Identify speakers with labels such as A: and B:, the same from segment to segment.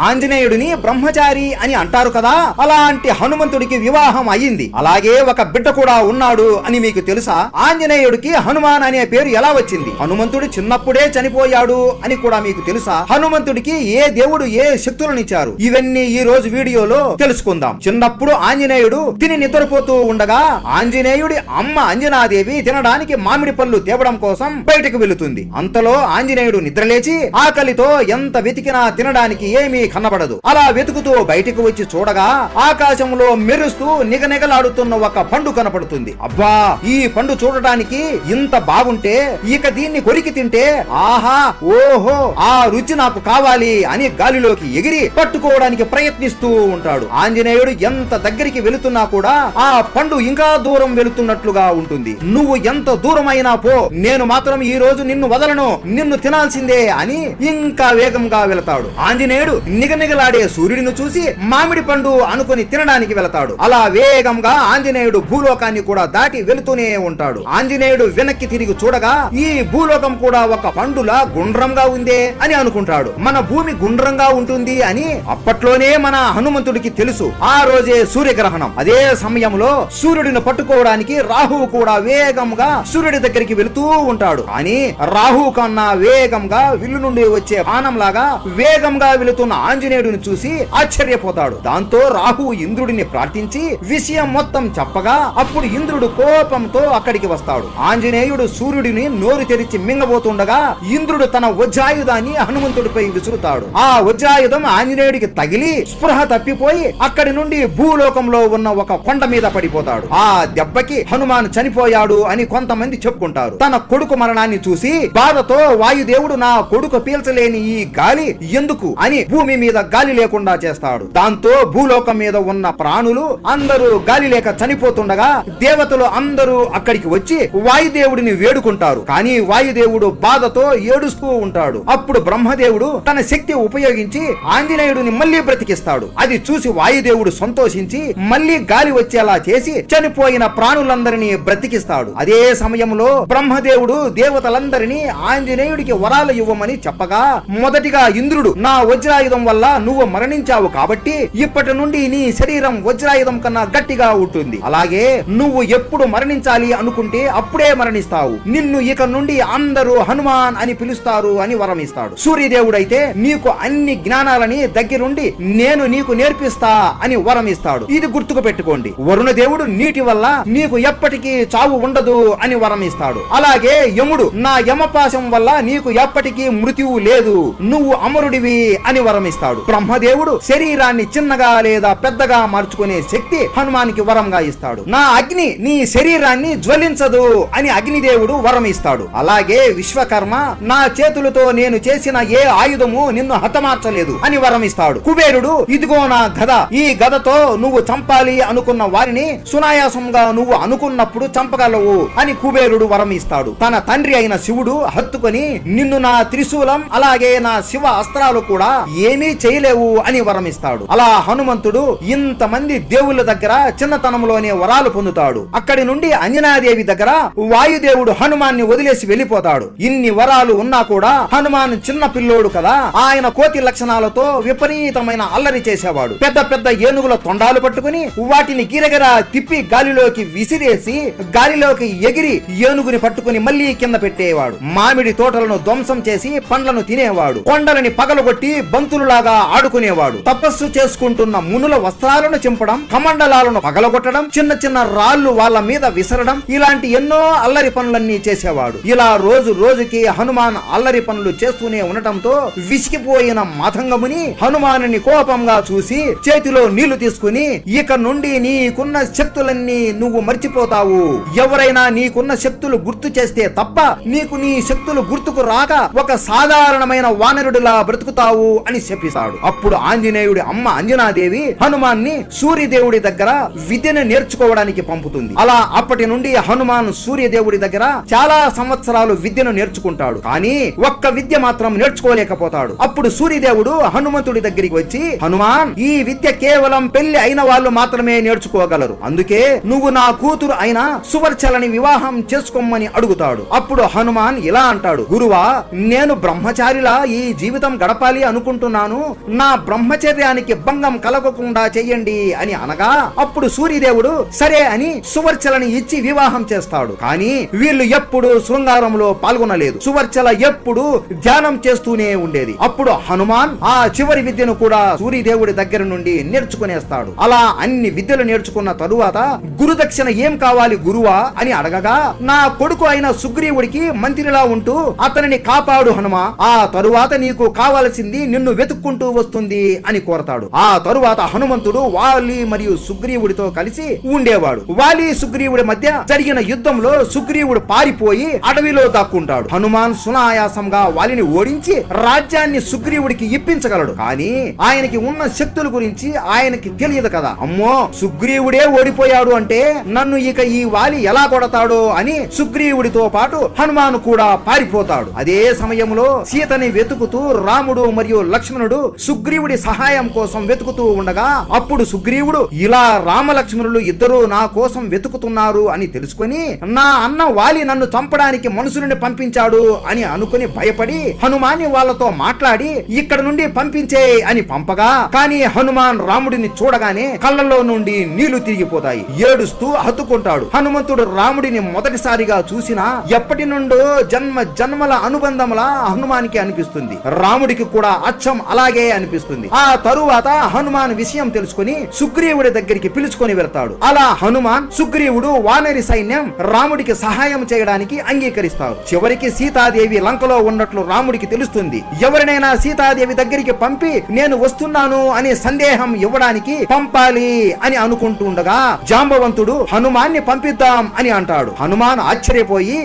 A: ఆంజనేయుడిని బ్రహ్మచారి అని అంటారు కదా, అలాంటి హనుమంతుడికి వివాహం అయ్యింది. అలాగే ఒక బిడ్డ కూడా ఉన్నాడు అని మీకు తెలుసా? ఆంజనేయుడికి హనుమాన్ అనే పేరు ఎలా వచ్చింది? హనుమంతుడు చిన్నప్పుడే చనిపోయాడు అని కూడా మీకు తెలుసా? హనుమంతుడికి ఏ దేవుడు ఏ శక్తులనిచ్చారు? ఇవన్నీ ఈ రోజు వీడియోలో తెలుసుకుందాం. చిన్నప్పుడు ఆంజనేయుడు తిని నిద్రపోతూ ఉండగా ఆంజనేయుడి అమ్మ అంజనాదేవి తినడానికి మామిడి పళ్ళు తేవడం కోసం బయటకు వెళుతుంది. అంతలో ఆంజనేయుడు నిద్రలేచి ఆకలితో ఎంత వెతికినా తినడానికి ఏమీ కనబడదు. అలా వెతుకుతూ బయటకు వచ్చి చూడగా ఆకాశంలో మెరుస్తూ నిగనిగలాడుతున్న ఒక పండు కనపడుతుంది. అబ్బా, ఈ పండు చూడటానికి ఇంత బాగుంటే ఇక దీన్ని కొరికి తింటే ఆహా ఓహో ఆ రుచి నాకు కావాలి అని గాలిలోకి ఎగిరి పట్టుకోవడానికి ప్రయత్నిస్తూ ఉంటాడు. ఆంజనేయుడు ఎంత దగ్గరికి వెళుతున్నా కూడా ఆ పండు ఇంకా దూరం వెళుతున్నట్లుగా ఉంటుంది. నువ్వు ఎంత దూరమైనా పో, నేను మాత్రం ఈ రోజు నిన్ను వదలను, నిన్ను తినాల్సిందే అని ఇంకా వేగంగా వెళతాడు. ఆంజనేయుడు నిగనిగలాడే సూర్యుడిని చూసి మామిడి పండు అనుకుని తినడానికి వెళతాడు. అలా వేగంగా ఆంజనేయుడు భూలోకాన్ని కూడా దాటి వెళుతూనే ఉంటాడు. ఆంజనేయుడు వెనక్కి తిరిగి చూడగా ఈ భూలోకం కూడా ఒక పండులా గుండ్రంగా ఉందే అని అనుకుంటాడు. మన భూమి గుండ్రంగా ఉంటుంది అని అప్పట్లోనే మన హనుమంతుడికి తెలుసు. ఆ రోజే సూర్యగ్రహణం. అదే సమయంలో సూర్యుడిని పట్టుకోవడానికి రాహువు కూడా వేగంగా సూర్యుడి దగ్గరికి వెళుతూ ఉంటాడు. కానీ రాహువు కన్నా వేగంగా విల్లు నుండి వచ్చే బాణంలాగా వేగంగా వెళుతున్న ఆంజనేయుడిని చూసి ఆశ్చర్యపోతాడు. దాంతో రాహువు ఇంద్రుడిని ప్రార్థించి విషయం మొత్తం చెప్పగా అప్పుడు ఇంద్రుడు కోపంతో అక్కడికి వస్తాడు. ఆంజనేయుడు సూర్యుడిని నోరు తెరిచి మింగబోతుండగా ఇంద్రుడు తన వజ్రాయుధాన్ని హనుమంతుడిపై విసురుతాడు. ఆ వజ్రాయుధం ఆంజనేయుడికి తగిలి స్పృహ తప్పిపోయి అక్కడి నుండి భూలోకంలో ఉన్న ఒక కొండ మీద పడిపోతాడు. ఆ దెబ్బకి హనుమాన్ చనిపోయాడు అని కొంతమంది చెప్పుకుంటారు. తన కొడుకు మరణాన్ని చూసి బాధతో వాయుదేవుడు నా కొడుకు పీల్చలేని ఈ గాలి ఎందుకు అని భూమి మీద గాలి లేకుండా చేస్తాడు. దాంతో భూలోకం మీద ఉన్న ప్రాణులు అందరూ గాలి లేక చనిపోతుండగా దేవతలు అందరూ అక్కడికి వచ్చి వాయుదేవుడిని వేడుకుంటారు. కానీ వాయుదేవుడు బాధతో ఏడుస్తూ ఉంటాడు. అప్పుడు బ్రహ్మదేవుడు తన శక్తి ఉపయోగించి ఆంజనేయుడిని మళ్ళీ బ్రతికిస్తాడు. అది చూసి వాయుదేవుడు సంతోషించి మళ్ళీ గాలి వచ్చేలా చేసి చనిపోయిన ప్రాణులందరినీ బ్రతికిస్తాడు. అదే సమయంలో బ్రహ్మదేవుడు దేవతలందరినీ ఆంజనేయుడికి వరాలు ఇవ్వమని చెప్పగా మొదటిగా ఇంద్రుడు నా వజ్రాయుధం వల్ల నువ్వు మరణించావు కాబట్టి ఇప్పటి నుండి నీ శరీరం వజ్రాయుధం కన్నా గట్టిగా ఉంటుంది. అలాగే నువ్వు ఎప్పుడు మరణించాలి అనుకుంటే అప్పుడే మరణిస్తావు. నిన్ను ఇక నుండి అందరూ హనుమాన్ అని పిలుస్తారు అని వరం ఇస్తాడు. సూర్యదేవుడైతే నీకు అన్ని జ్ఞానాలని దగ్గరుండి నేను నీకు నేర్పిస్తా అని వరం ఇస్తాడు. ఇది గుర్తుకు పెట్టుకోండి. వరుణ దేవుడు నీటి వల్ల నీకు ఎప్పటికీ చావు ఉండదు అని వరం ఇస్తాడు. అలాగే యముడు నా యమపాశం వల్ల నీకు ఎప్పటికీ మృత్యువు లేదు, నువ్వు అమరుడివి అని వరం ఇస్తాడు. బ్రహ్మదేవుడు శరీరాన్ని చిన్నగా లేదా పెద్దగా మార్చుకునే శక్తి హనుమానికి వరంగా ఇస్తాడు. నా అగ్ని నీ శరీరాన్ని జ్వలించదు అని అగ్నిదేవుడు వరం ఇస్తాడు. అలాగే విశ్వకర్మ నా చేతులతో నేను చేసిన ఏ ఆయుధము నిన్ను హతమార్చలేదు అని వరం ఇస్తాడు. కుబేరుడు ఇదిగో నా గద, ఈ గదతో నువ్వు చంపాలి అనుకున్న వారిని సునాయాసంగా నువ్వు అనుకున్నప్పుడు చంపగలవు అని కుబేరుడు వరం ఇస్తాడు. తన తండ్రి అయిన శివుడు హత్తుకొని నిన్ను నా త్రిశూలం అలాగే నా శివ అస్త్రాలు కూడా ఏమీ చేయలేవు అని వరం ఇస్తాడు. అలా హనుమంతుడు ఇంతమంది దేవుళ్ళ దగ్గర చిన్నతనంలోనే వరాలు పొందుతాడు. అక్కడి నుండి అంజనాదేవి దగ్గర వాయుదేవుడు హనుమాన్ని వదిలేసి వెళ్ళిపోతాడు. ఇన్ని వరాలు ఉన్నా కూడా హనుమాన్ చిన్న పిల్లోడు కదా, ఆయన కోతి లక్షణాలతో విపరీతమైన అల్లరి చేసేవాడు. పెద్ద పెద్ద ఏనుగుల తొండాలు పట్టుకుని వాటిని గిరగిరా తిప్పి గాలిలోకి విసిరేసి గాలిలోకి ఎగిరి ఏనుగుని పట్టుకుని మళ్ళీ కింద పెట్టేవాడు. మామిడి తోటలను ధ్వంసం చేసి పండ్లను తినేవాడు. కొండలని పగలగొట్టి బంతులులాగా ఆడుకునేవాడు. తపస్సు చేసుకుంటున్న మునుల వస్త్రాలను చింపడం, కమండలాలను పగలగొట్టడం, చిన్న చిన్న రాళ్లు వాళ్ళ మీద విసరడం, ఇలాంటి ఎన్నో అల్లరి పనులన్నీ చేసేవాడు. ఇలా రోజు రోజుకి హనుమాన్ అల్లరి పనులు చేస్తూనే ఉండటంతో విసిగిపోయిన మతంగముని హనుమానుని కోపంగా చూసి చేతిలో నీళ్లు తీసుకుని ఇక నుండి నీకున్న శక్తులన్నీ నువ్వు మర్చిపోతావు, ఎవరైనా నీకున్న శక్తులు గుర్తు చేస్తే తప్ప నీకు నీ శక్తులు గుర్తుకు రాక ఒక సాధారణమైన వానరుడిలా బ్రతుకుతావు అని చెప్పిస్తాడు. అప్పుడు ఆంజనేయుడి అమ్మ అంజనాదేవి హనుమాన్ని సూర్యదేవుడి దగ్గర విద్యను నేర్చుకోవడానికి పంపుతుంది. అలా అప్పటి నుండి హనుమాన్ సూర్యదేవుడి దగ్గర చాలా సంవత్సరాలు విద్యను నేర్చుకుంటాడు. కానీ ఒక్క విద్య మాత్రం నేర్చుకోలేకపోతాడు. అప్పుడు సూర్యదేవుడు హనుమంతుడి దగ్గరికి వచ్చి, హనుమాన్, ఈ విద్య కేవలం పెళ్లి అయిన వాళ్ళు మాత్రమే నేర్చుకోగలరు, అందుకే నువ్వు నా కూతురు అయిన సువర్చలని వివాహం చేసుకోమని అడుగుతాడు. అప్పుడు హనుమాన్ ఇలా అంటాడు, గురువా, నేను బ్రహ్మచారిలా ఈ జీవితం గడపాలి అనుకుంటున్నాను. ఉన్నాను, నా బ్రహ్మచర్యానికి భంగం కలగకుండా చెయ్యండి అని అనగా అప్పుడు సూర్యదేవుడు సరే అని సువర్చలని ఇచ్చి వివాహం చేస్తాడు. కానీ వీళ్ళు ఎప్పుడు శృంగారంలో పాల్గొనలేదు. సువర్చల ఎప్పుడు ధ్యానం చేస్తూనే ఉండేది. అప్పుడు హనుమాన్ ఆ చివరి విద్యను కూడా సూర్యదేవుడి దగ్గర నుండి నేర్చుకునేస్తాడు. అలా అన్ని విద్యలు నేర్చుకున్న తరువాత గురుదక్షిణ ఏం కావాలి గురువా అని అడగగా నా కొడుకు అయిన సుగ్రీవుడికి మంత్రిలా ఉంటూ అతనిని కాపాడు హనుమా, ఆ తరువాత నీకు కావలసింది నిన్ను వెతుక్కుంటూ వస్తుంది అని కోరతాడు. ఆ తరువాత హనుమంతుడు వాలి మరియు సుగ్రీవుడితో కలిసి ఉండేవాడు. వాలి సుగ్రీవుడి మధ్య జరిగిన యుద్ధంలో సుగ్రీవుడు పారిపోయి అడవిలో దాక్కుంటాడు. హనుమాన్ సునాయాసంగా వాలిని ఓడించి రాజ్యాన్ని సుగ్రీవుడికి ఇప్పించగలడు. కానీ ఆయనకి ఉన్న శక్తుల గురించి ఆయనకి తెలియదు కదా. అమ్మో, సుగ్రీవుడే ఓడిపోయాడు అంటే నన్ను ఇక ఈ వాలి ఎలా కొడతాడో అని సుగ్రీవుడితో పాటు హనుమాన్ కూడా పారిపోతాడు. అదే సమయంలో సీతని వెతుకుతూ రాముడు మరియు లక్ష్మణుడు సుగ్రీవుడి సహాయం కోసం వెతుకుతూ ఉండగా అప్పుడు సుగ్రీవుడు ఇలా రామలక్ష్మణులు ఇద్దరు నా కోసం వెతుకుతున్నారు అని తెలుసుకొని నా అన్న వాలి నన్ను చంపడానికి మనుషులని పంపించాడు అని అనుకుని భయపడి హనుమాన్ని వాళ్ళతో మాట్లాడి ఇక్కడ నుండి పంపించే అని పంపగా, కానీ హనుమాన్ రాముడిని చూడగానే కళ్ళలో నుండి నీళ్లు తిరిగిపోతాయి. ఏడుస్తూ హత్తుకుంటాడు. హనుమంతుడు రాముడిని మొదటిసారిగా చూసినా ఎప్పటి నుండో జన్మ జన్మల అనుబంధంలా హనుమానికి అనిపిస్తుంది. రాముడికి కూడా అచ్చం అలాగే అనిపిస్తుంది. ఆ తరువాత హనుమాన్ విషయం తెలుసుకుని సుగ్రీవుడి దగ్గరికి పిలుచుకొని వెళ్తాడు. అలా హనుమాన్ సుగ్రీవుడు వానరి సైన్యం రాముడికి సహాయం చేయడానికి అంగీకరిస్తారు. చివరికి సీతాదేవి లంకలో ఉన్నట్లు రాముడికి తెలుస్తుంది. ఎవరినైనా సీతాదేవి దగ్గరికి పంపి నేను వస్తున్నాను అనే సందేహం ఇవ్వడానికి పంపాలి అని అనుకుంటుండగా జాంబవంతుడు హనుమాన్ని పంపిద్దాం అని అంటాడు. హనుమాన్ ఆశ్చర్యపోయి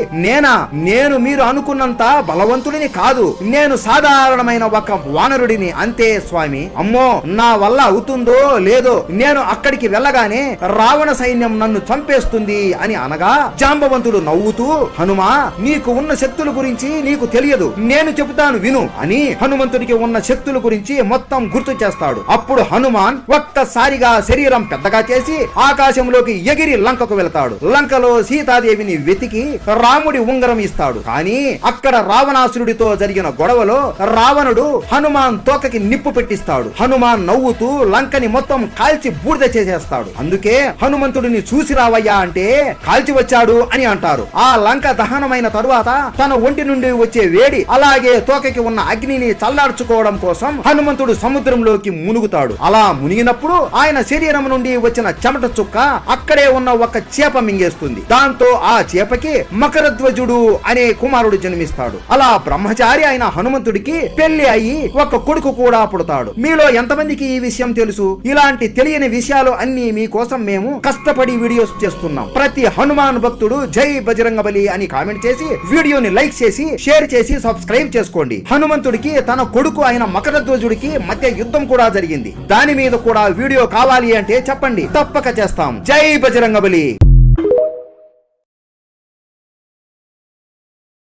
A: నేను మీరు అనుకున్నంత బలవంతుడిని కాదు, నేను సాధారణమైన ఒక వానరుడిని అంతే స్వామి. అమ్మో, నా వల్ల అవుతుందో లేదో, నేను అక్కడికి వెళ్ళగానే రావణ సైన్యం నన్ను చంపేస్తుంది అని అనగా జాంబవంతుడు నవ్వుతూ హనుమా, నీకు ఉన్న శక్తుల గురించి నీకు తెలియదు, నేను చెబుతాను విను అని హనుమంతుడికి ఉన్న శక్తుల గురించి మొత్తం గుర్తు చేస్తాడు. అప్పుడు హనుమాన్ ఒక్కసారిగా శరీరం పెద్దగా చేసి ఆకాశంలోకి ఎగిరి లంకకు వెళ్తాడు. లంకలో సీతాదేవిని వెతికి రాముడి ఉంగరం ఇస్తాడు. కానీ అక్కడ రావణాసురుడితో జరిగిన గొడవలో రావణుడు హనుమాన్ తోకకి నిప్పు పెట్టిస్తాడు. హనుమాన్ నవ్వుతూ లంకని మొత్తం కాల్చి బూడిద చేసేస్తాడు. అందుకే హనుమంతుడిని చూసి రావయ్యా అంటే కాల్చి వచ్చాడు అని అంటారు. ఆ లంక దహనమైన తరువాత తన ఒంటి నుండి వచ్చే వేడి అలాగే తోకకి ఉన్న అగ్నిని చల్లార్చుకోవడం కోసం హనుమంతుడు సముద్రంలోకి మునుగుతాడు. అలా మునిగినప్పుడు ఆయన శరీరం నుండి వచ్చిన చెమట చుక్క అక్కడే ఉన్న ఒక చేప మింగేస్తుంది. దాంతో ఆ చేపకి మకరధ్వజుడు అనే కుమారుడు జన్మిస్తాడు. అలా బ్రహ్మచారి అయిన హనుమంతుడికి పెళ్లి అయ్యి ఒక కొడుకు కూడా పుడతాడు. మీలో ఎంతమందికి ఈ విషయం తెలుసు? ఇలాంటి తెలియని విషయాలు అన్ని మీకోసం మేము కష్టపడి వీడియోస్ చేస్తున్నాం. ప్రతి హనుమాన్ భక్తుడు జై బజరంగబలి అని కామెంట్ చేసి వీడియోని లైక్ చేసి షేర్ చేసి సబ్స్క్రైబ్ చేసుకోండి. హనుమంతుడికి తన కొడుకు అయిన మకరధ్వజుడికి మధ్య యుద్ధం కూడా జరిగింది. దాని మీద కూడా వీడియో కావాలి అంటే చెప్పండి, తప్పక చేస్తాం. జై బజరంగబలి.